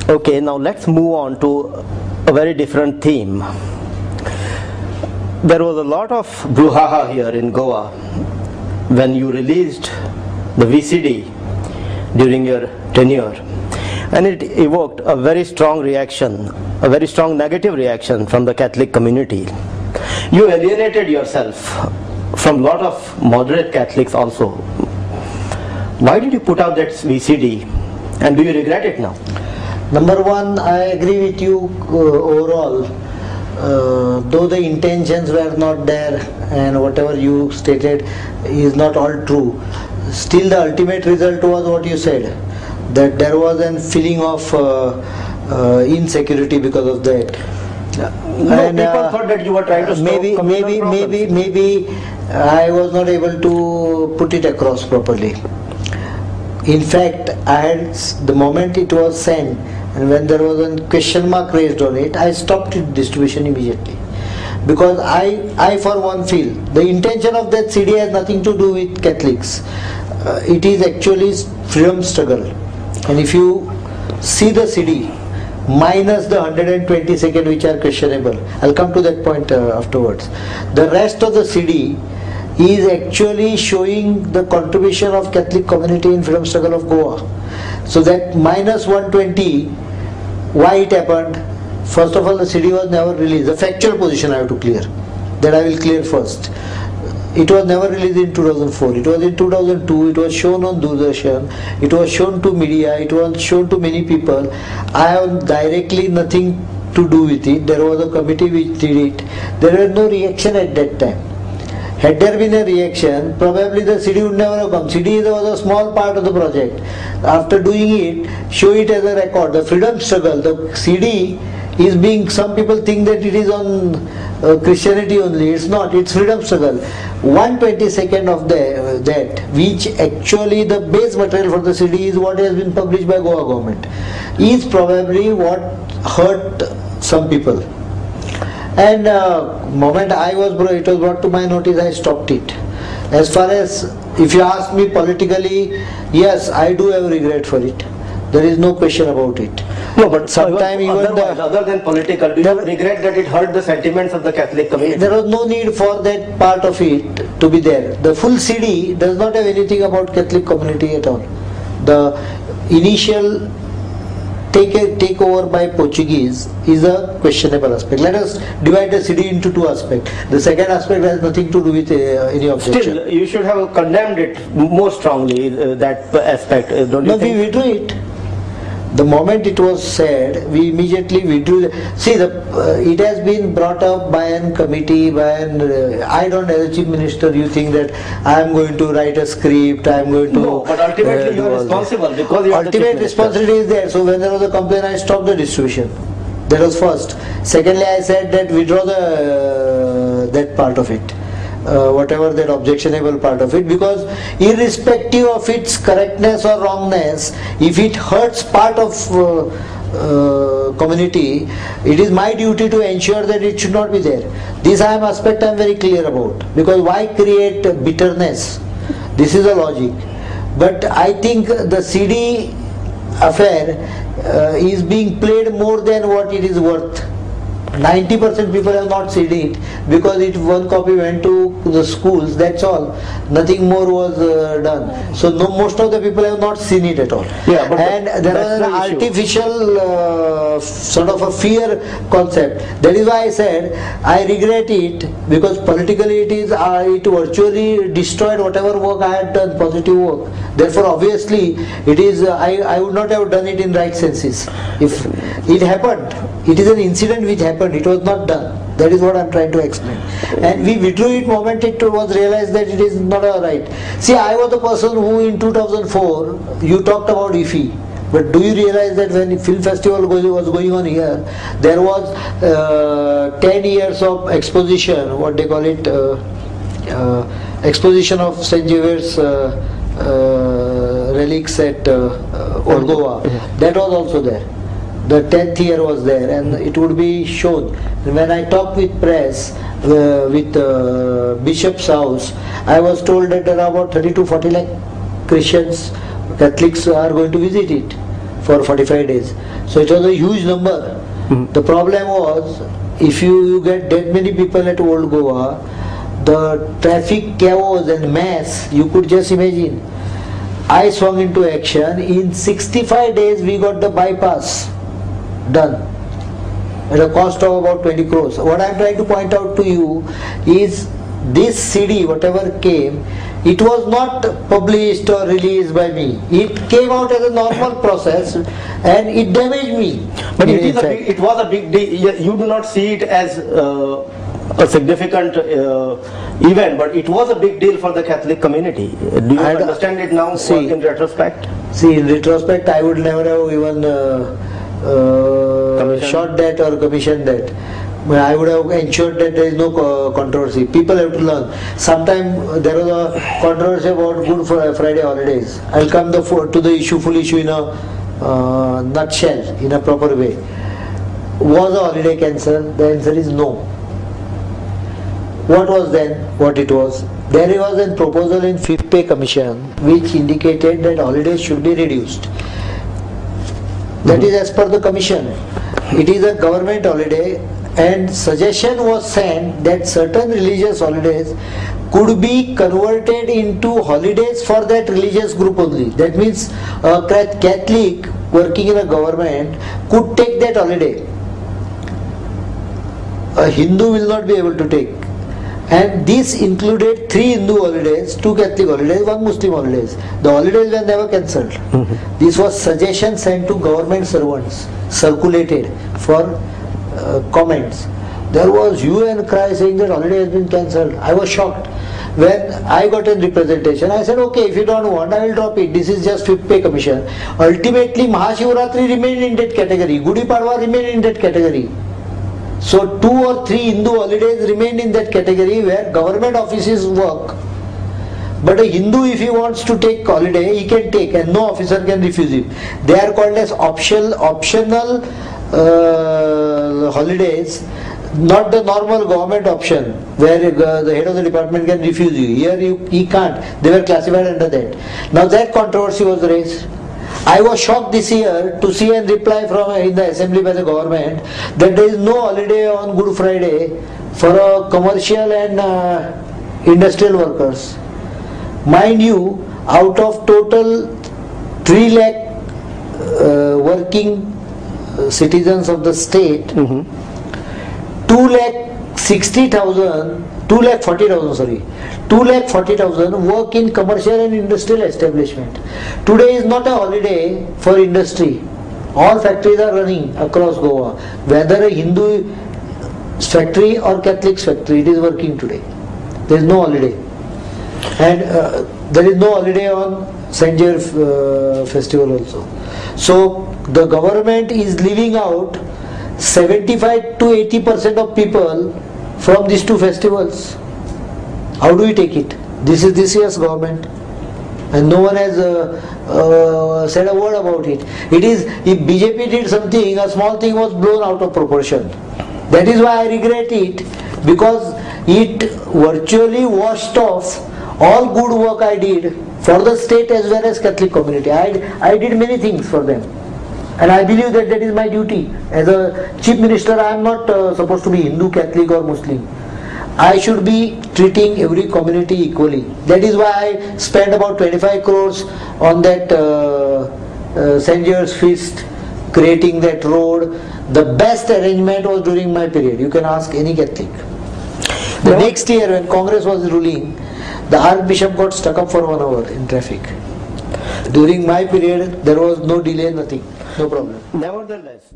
Okay, now let's move on to a very different theme. There was a lot of brouhaha here in Goa when you released the VCD during your tenure, and it evoked a very strong reaction, a very strong negative reaction from the Catholic community. You alienated yourself from a lot of moderate Catholics also. Why did you put out that VCD, and do you regret it now? Number one, I agree with you overall. Though the intentions were not there and whatever you stated is not all true, still the ultimate result was what you said, that there was a feeling of insecurity because of that. No, people thought that you were trying to stop maybe I was not able to put it across properly. In fact, I had, the moment it was sent and when there was a question mark raised on it, I stopped its distribution immediately. Because I for one feel the intention of that CD has nothing to do with Catholics. It is actually freedom struggle. And if you see the CD minus the 120 seconds which are questionable, I'll come to that point afterwards. The rest of the CD is actually showing the contribution of Catholic community in freedom struggle of Goa. So that minus 120, why it happened? First of all, the CD was never released. The factual position I have to clear. That I will clear first. It was never released in 2004. It was in 2002. It was shown on Doordarshan. It was shown to media. It was shown to many people. I have directly nothing to do with it. There was a committee which did it. There was no reaction at that time. Had there been a reaction, probably the CD would never have come. CD was a small part of the project. After doing it, show it as a record. The freedom struggle, the CD is being, some people think that it is on Christianity only. It's not, it's freedom struggle. 1/22 of that, which actually the base material for the CD is what has been published by Goa government, is probably what hurt some people. And moment it was brought to my notice, I stopped it. As far as, if you ask me politically, yes, I do have regret for it. There is no question about it. No, but sometime even other than political, do you regret that it hurt the sentiments of the Catholic community? There was no need for that part of it to be there. The full CD does not have anything about Catholic community at all. The initial takeover by Portuguese is a questionable aspect. Let us divide the CD into two aspects. The second aspect has nothing to do with any objection. Still, you should have condemned it more strongly, that aspect, don't you think? No, we withdrew it. The moment it was said, we immediately withdrew. See, it has been brought up by a committee, I don't, as a chief minister, you think that I am going to write a script, I am going to... No, but ultimately you are responsible because you are the chief ultimate minister. responsibility is there. So when there was a complaint, I stopped the distribution. That was first. Secondly, I said that withdraw that part of it. Whatever that objectionable part of it, because irrespective of its correctness or wrongness, if it hurts part of community, it is my duty to ensure that it should not be there. This aspect I am very clear about, because why create bitterness? This is a logic. But I think the CD affair is being played more than what it is worth. 90% people have not seen it because one copy went to the schools, that's all. Nothing more was done. So most of the people have not seen it at all. Yeah, but and there was an artificial sort of a fear concept. That is why I said I regret it, because politically it virtually destroyed whatever work I had done, positive work. Therefore obviously it is, I would not have done it in right senses. If it happened, it is an incident which happened, it was not done. That is what I am trying to explain. And we withdrew it moment it was realized that it is not right. See, I was the person who in 2004, you talked about IFI. But do you realize that when the film festival was going on here, there was 10 years of exposition, what they call it, exposition of St. Xavier's relics at Old Goa. That was also there. The 10th year was there, and it would be shown. When I talked with press, with Bishop's house, I was told that there are about 30 to 40 lakh Christians, Catholics are going to visit it for 45 days. So it was a huge number. The problem was, if you get that many people at Old Goa, the traffic chaos and mass, you could just imagine. I swung into action. In 65 days we got the bypass done at a cost of about 20 crores. What I am trying to point out to you is this CD, whatever came, it was not published or released by me. It came out as a normal process and it damaged me. But it was a big deal. You do not see it as a significant event, but it was a big deal for the Catholic community. Do you understand it now in retrospect? See, in retrospect, I would never have even shot that or commissioned that. I would have ensured that there is no controversy. People have to learn. Sometimes there was a controversy about Good Friday holidays. I'll come to the issue, full issue in a nutshell, in a proper way. Was a holiday cancelled? The answer is no. What was then? What it was? There was a proposal in Fifth Pay Commission which indicated that holidays should be reduced. That is as per the commission. It is a government holiday, and suggestion was sent that certain religious holidays could be converted into holidays for that religious group only. That means a Catholic working in a government could take that holiday. A Hindu will not be able to take. And this included 3 Hindu holidays, 2 Catholic holidays, 1 Muslim holidays. The holidays were never cancelled. This was suggestion sent to government servants, circulated for comments. There was hue and cry saying that holiday has been cancelled. I was shocked. When I got a representation, I said, okay, if you don't want, I will drop it. This is just Fifth Pay Commission. Ultimately, Mahashivratri remained in that category. Gudi Padwa remained in that category. So 2 or 3 Hindu holidays remained in that category where government offices work. But a Hindu, if he wants to take holiday, he can take and no officer can refuse him. They are called as optional holidays, not the normal government option where the head of the department can refuse you. Here he can't. They were classified under that. Now that controversy was raised. I was shocked this year to see a reply from in the assembly by the government that there is no holiday on Good Friday for commercial and industrial workers. Mind you, out of total 3 lakh working citizens of the state, 2,40,000 work in commercial and industrial establishment. Today is not a holiday for industry. All factories are running across Goa. Whether a Hindu factory or Catholic's factory, it is working today. There is no holiday. And there is no holiday on St. George festival also. So the government is leaving out 75 to 80% of people from these 2 festivals. How do we take it? This is this year's government, and no one has said a word about it. It is, if BJP did something, a small thing was blown out of proportion. That is why I regret it, because it virtually washed off all good work I did for the state as well as Catholic community. I did many things for them. And I believe that that is my duty. As a Chief Minister, I am not supposed to be Hindu, Catholic or Muslim. I should be treating every community equally. That is why I spent about 25 crores on that St. George's Feast, creating that road. The best arrangement was during my period. You can ask any Catholic. The next year when Congress was ruling, the Archbishop got stuck up for 1 hour in traffic. During my period, there was no delay, nothing. No problem. Nevertheless,